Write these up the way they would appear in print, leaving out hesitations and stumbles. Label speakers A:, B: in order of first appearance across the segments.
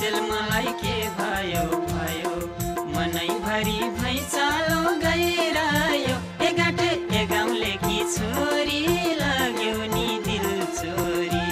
A: अचेल मलाई के भयो भयो मनैभरि भैँचालो गइरह्यो एगाटे एगाउँले कि छोरी लाग्यो नि दिल चोरी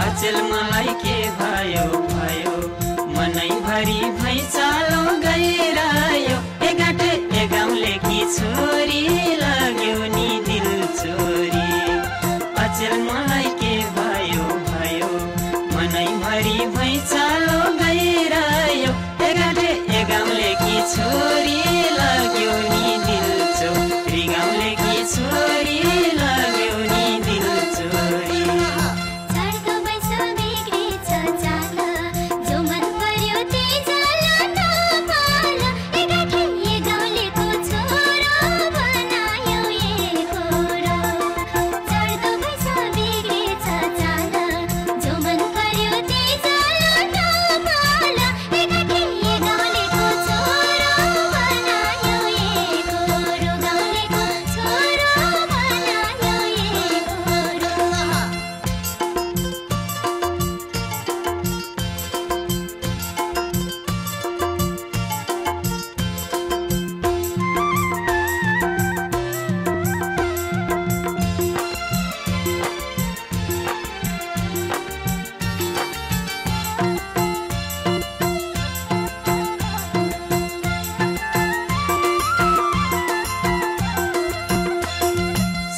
A: अचेल मलाई के भयो भयो मनैभरि भैँचालो गइरह्यो एगाटे एगाउँले कि छोरी लाग्यो नि दिल चोरी अचेल मलाई के भयो भयो मनैभरि भैँचालो गइरह्यो एगाटे एगाउँले कि छोरी लाग्यो नि दिल चोरी गाउँले कि छोरी लाग्यो नि दिल चोरी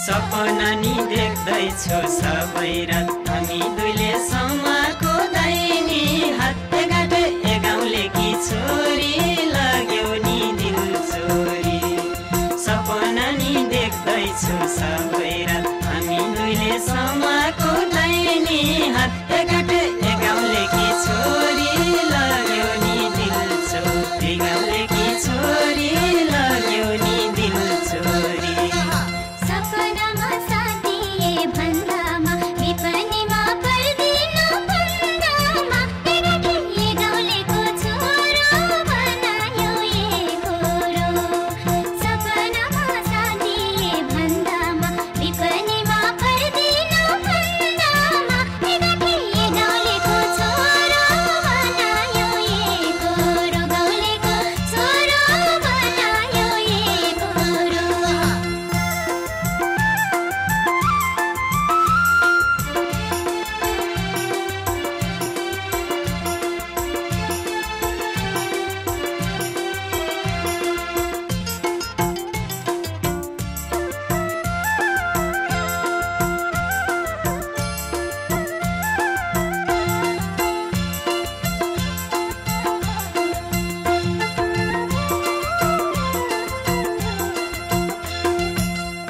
A: सपना नि देख्दैछौ सबै रात हामी दुईले समाको दाहिनी हात एगाटे एगाउँले कि छोरी लाग्यो नि दिल चोरी सपना नि देख्दैछौ सबै रात हामी दुईले समाको दाहिनी हात एगाटे एगाउँले कि छोरी लाग्यो नि दिल चोरी गाउँले कि छोरी लाग्यो नि दिल चोरी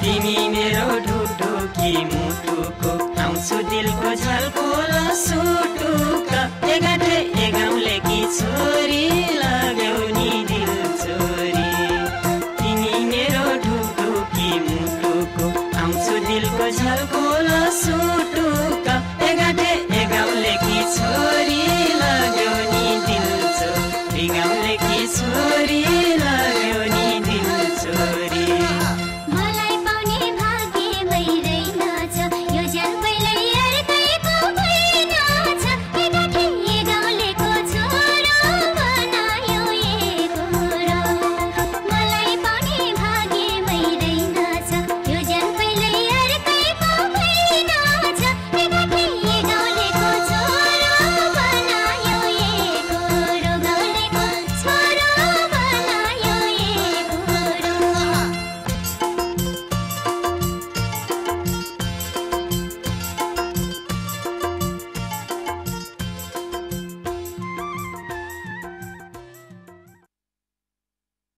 A: तिमी मेरो ढुकढुकी मुटुको आउँछु दिलको झल्कोल सुटुका एगाटे एगाउँले कि छोरी लाग्यौ नि दिल चोरी तिमी मेरो ढुकढुकी मुटु झल्कोल सुटुक